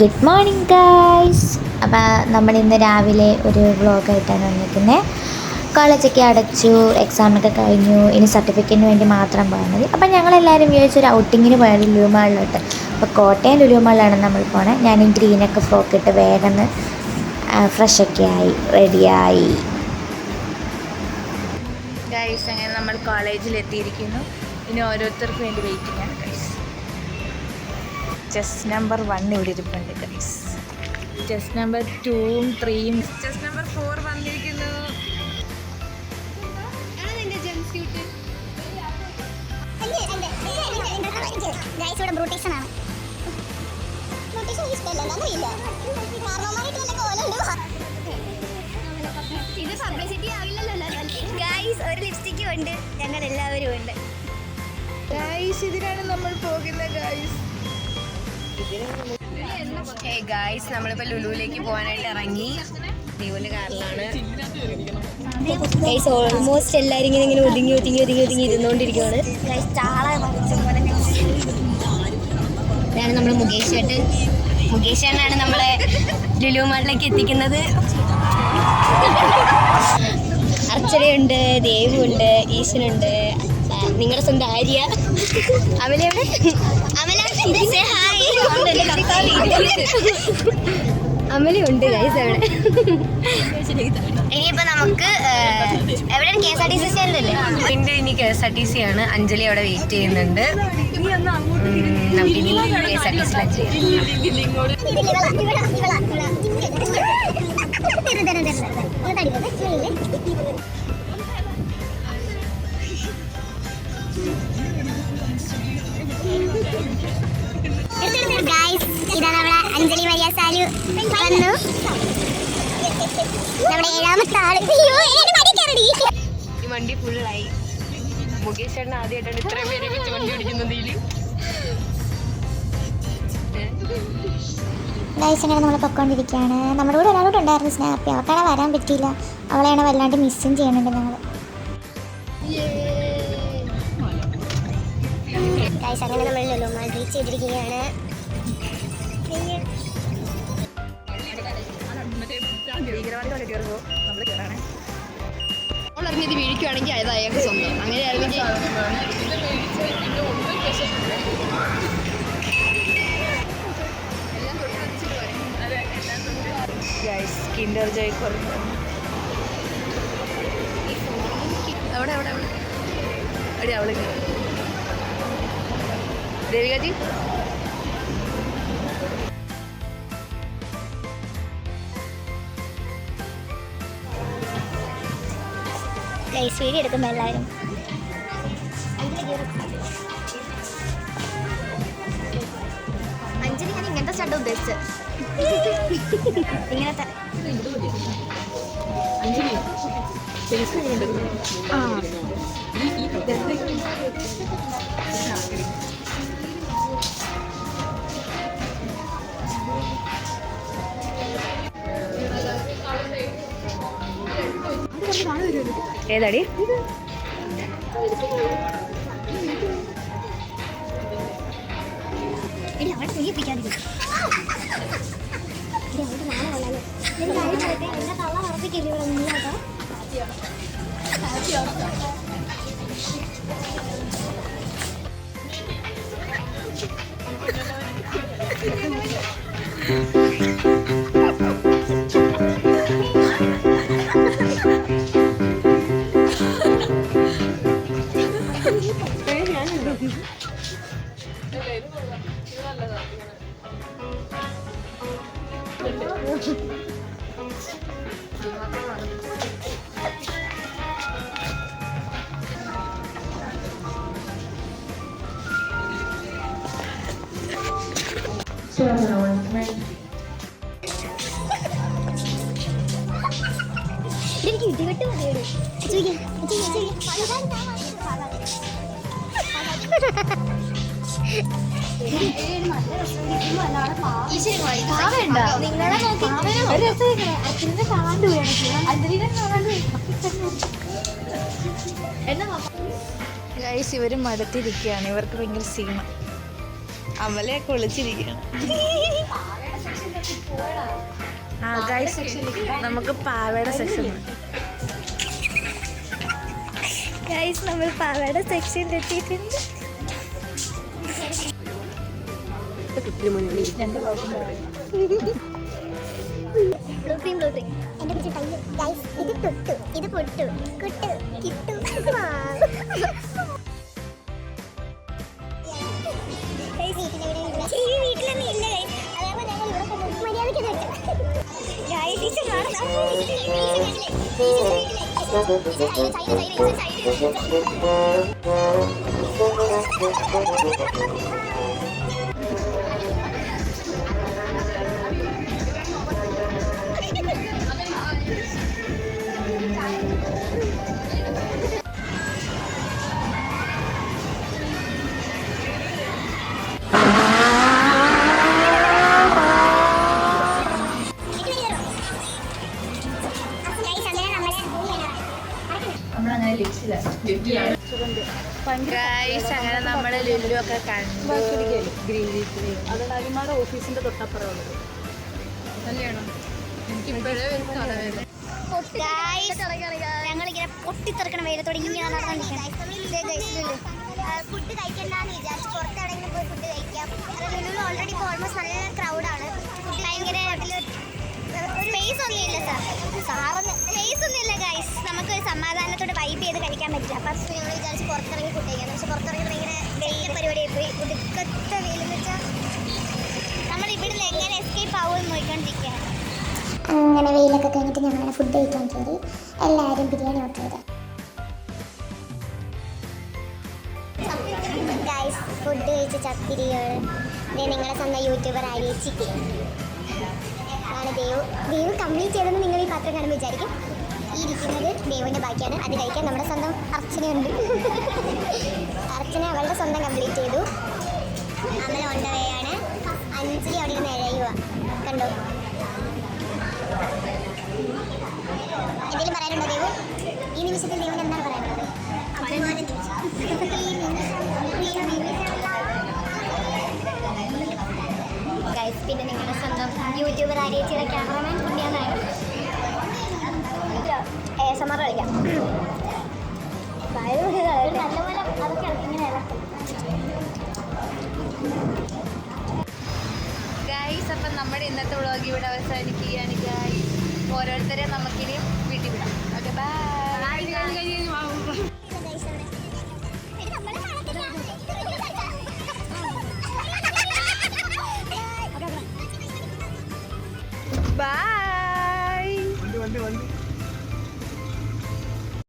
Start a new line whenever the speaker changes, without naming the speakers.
Good morning guys. അപ്പോൾ നമ്മളിന്ന് രാവിലെ ഒരു വ്ളോഗായിട്ടാണ് വന്നിരിക്കുന്നത്. കോളേജൊക്കെ അടച്ചു, എക്സാമൊക്കെ കഴിഞ്ഞു, ഇനി സർട്ടിഫിക്കറ്റിന് വേണ്ടി മാത്രം പോയാൽ മതി. അപ്പം ഞങ്ങളെല്ലാവരും വിചാരിച്ചൊരു ഔട്ടിങ്ങിന് പോയത് ലുലു മാളിലോട്ട്. അപ്പോൾ കോട്ടയം ലുലു മാളിലാണ് നമ്മൾ പോണത്. ഞാൻ ഈ ഗ്രീനൊക്കെ ഫ്രോക്കിട്ട് വേഗം ഫ്രഷൊക്കെ ആയി റെഡിയായി.
ഗൈസ്, അങ്ങനെ നമ്മൾ കോളേജിലെത്തിയിരിക്കുന്നു. ഇനി ഓരോരുത്തർക്ക് വേണ്ടി വെയിറ്റിംഗ് ആണ് ഗൈസ്. ചെസ് നമ്പർ 1 ഇവിടെ ഇരിപ്പുണ്ട് ഗൈസ്. ചെസ് നമ്പർ 2ഉം 3ഉം ചെസ് നമ്പർ 4 വന്നിരിക്കുന്നു.
ഒരു ലിപ്സ്റ്റിക്കും ഉണ്ട്, ഞങ്ങൾ എല്ലാവരും ഉണ്ട്
ഗൈസ്. ഇതിനാണ് നമ്മൾ പോകുന്നത് ഗൈസ്. ഗൈസ്, നമ്മളിപ്പോൾ ലുലുവിലേക്ക് പോകാനായിട്ട് ഇറങ്ങി. ലുലുവിൻ്റെ കാറിലാണ്
ഗൈസ്. ഓൾമോസ്റ്റ് എല്ലാവരും ഇങ്ങനെ ഒതുങ്ങി ഇരുന്നുകൊണ്ടിരിക്കുകയാണ്. ഇതാണ് നമ്മുടെ മുകേഷ് ചേട്ടൻ. മുകേഷ് ചേട്ടനാണ് നമ്മളെ ലുലു മാളിലേക്ക് എത്തിക്കുന്നത്. അർച്ചനയുണ്ട്, ദേവുണ്ട്, ഈശനുണ്ട്, നിങ്ങളുടെ സ്വന്തം ആര്യ, അമലയുടെ അമലുണ്ട് ഗൈസ് അവിടെ. ഇനിയിപ്പോ നമുക്ക് എവിടെ KSRTC സ്റ്റാൻഡല്ലേ?
പിന്നെ ഇനി KSRTC ആണ്. അഞ്ജലി അവിടെ വെയിറ്റ് ചെയ്യുന്നുണ്ട്. നമുക്കിനി KSRTC
ഇതാണ് നമ്മളെ അഞ്ജലി മരിയ സാലു വന്നു. നമ്മുടെ 7ാമത്തെ ആള്.
ഈ വണ്ടി ഫുള്ളായി. മുകേഷ് ചേട്ടൻ ആദ്യമായിട്ടാണ് ഇത്രയും പേരെ വെച്ച് വണ്ടി ഓടിക്കുന്നത്.
ഗൈസ്, അങ്ങനെ നമ്മൾ പൊയ്ക്കൊണ്ടിരിക്കുകയാണ്. നമ്മുടെ കൂടെ ഒരാളോട് ഉണ്ടായിരുന്നു സ്നാപ്പി. അവൾക്കാണ് വരാൻ പറ്റിയില്ല. അവളെയാണ് വല്ലാണ്ട് മിസ്സും ചെയ്യുന്നുണ്ട് ഞങ്ങൾ.
ഗൈസ്, അങ്ങനെ നമ്മൾ ലുലു മാൾ റീച്ച് ചെയ്തിരിക്കുകയാണ്.
അറിഞ്ഞത് വീഴിക്കുകയാണെങ്കിൽ അത് അയാൾക്ക് സ്വന്തം. അങ്ങനെയാണെങ്കിൽ
ഗൈസ്, കിൻഡർ ജോയ് കുറഞ്ഞു. അവിടെ അവിടെ അവിടെ അടി അവള് ദേവികാജി.
ഗൈസ്, വീഡിയോ എടുക്കുമ്പോൾ എല്ലാവരും
അഞ്ജലി ഞാൻ ഇങ്ങനത്തെ സ്റ്റണ്ട് ഉദ്ദേശിച്ചത്.
ഇങ്ങനത്തെ
ഏതാടി?
ഇനി അവിടെ ചെയ്യിപ്പിക്കാതിരിക്കും. എന്നെ തള്ള പറപ്പിക്കില്ല ഇവിടെ നിന്നോട്ടോ. എനിക്ക് ഇടിവെട്ട് മതിയോട്
ഗൈസ്, ഇവർ മടുത്തിരിക്കുകയാണ്. ഇവർക്ക് ഭയങ്കര സീമ. അമലയൊക്കെ വിളിച്ചിരിക്കുകയാണ്. ആ ഗൈസ്, നമുക്ക് പാവയുടെ സെക്ഷൻ.
ഗൈസ് നമ്മൾ പാവയുടെ സെക്ഷനിൽ എത്തിയിട്ടുണ്ട്.
ഇത് തൊട്ടു, ഇത് പൊട്ടു, കുട്ടു, കിട്ടു. വീട്ടിലൊന്നും ഇല്ല ഗൈസ്, അതാകുമ്പോൾ ഞങ്ങൾ ഇവിടെ മര്യാദയ്ക്ക്
ഗൈസ് അങ്ങനെ നമ്മള് ലുലു ഒക്കെ കണ്ടു.
ഓഫീസിന്റെ തൊട്ടപ്പുറമുള്ളത് തന്നെയാണോ?
ഞങ്ങളിങ്ങനെ പൊട്ടിത്തെറിക്കണ വെയിലത്തോടെ ഇങ്ങനെ നടന്നുകൊണ്ടിരിക്കുന്നത്. ഫുഡ് കഴിക്കണ്ടെന്ന് വിചാരിച്ചു പുറത്തെവിടെയെങ്കിലും പോയി ഫുഡ് കഴിക്കാം. ലുലു ഓൾറെഡി ഇപ്പോൾ ഓൾമോസ്റ്റ് നല്ല ക്രൗഡാണ്. ഫുഡ് ഭയങ്കര സ്പേസ് ഒന്നുമില്ല സ്പേസ് ഒന്നുമില്ല ഗൈസ്. നമുക്ക് സമാധാനത്തോടെ വൈബ് ചെയ്ത് കഴിക്കാൻ പറ്റില്ല. അപ്പം ഞങ്ങൾ വിചാരിച്ച് പുറത്തിറങ്ങി ഫുഡ് കഴിക്കാം. പക്ഷെ പുറത്തിറങ്ങി ഭയങ്കര വെയിൽ പരിപാടിയായി പോയി. ഒടുക്കത്തെ വെയിലെന്ന് വെച്ചാൽ നമ്മൾ ഇവിടുന്ന് എങ്ങനെ എസ്കേപ്പ് ആവുമെന്ന് നോക്കിക്കൊണ്ടിരിക്കുകയാണ്. അങ്ങനെ വെയിലൊക്കെ കഴിഞ്ഞിട്ട് ഞങ്ങൾ ഫുഡ് കഴിക്കാൻ കയറി. എല്ലാവരും ബിരിയാണി ഓർഡർ ചെയ്ത് ഗൈസ് ഫുഡ് കഴിച്ച ചത്തിരികൾ. നിങ്ങളെ സ്വന്തം യൂട്യൂബർ ആര്യേച്ചി ആണ്. ദേവ് കംപ്ലീറ്റ് ചെയ്തെന്ന് നിങ്ങൾ ഈ പാത്രം കാണുമ്പോൾ വിചാരിക്കും. ഈ ഇരിക്കുന്നത് ദേവിൻ്റെ ബാക്കിയാണ്. അത് കഴിക്കാൻ നമ്മുടെ സ്വന്തം അർച്ചനയുണ്ട്. അർച്ചന അവളുടെ സ്വന്തം കംപ്ലീറ്റ് ചെയ്തു. അമ്മ ഓണ്ടവയാണ്. അഞ്ചിരി അവിടെ നിന്ന് ഇഴയുക കണ്ടോ. എന്തെങ്കിലും പറയാനുണ്ടോ ദേവു? ഈ നിമിഷത്തിൽ ദേവിന് എന്താണ് പറയാനുള്ളത്? ഗൈസ് പിന്നെ നിങ്ങളുടെ സ്വന്തം യൂട്യൂബർ ആര്യേച്ചിയുടെ ക്യാമറമാൻ പുണ്യാനാണ്. ASMR കളിക്കാം. നല്ലപോലെ അതൊക്കെ ഇങ്ങനെ ഇളക്കും.
ഗൈസ് അപ്പം നമ്മുടെ ഇന്നത്തെ വ്ളോഗ് ഇവിടെ അവസാനിക്കുകയാണ് ഗൈസ്. ഓരോരുത്തരെ നമുക്കിനി വീട്ടിൽ വിടാം. Okay bye. Bye.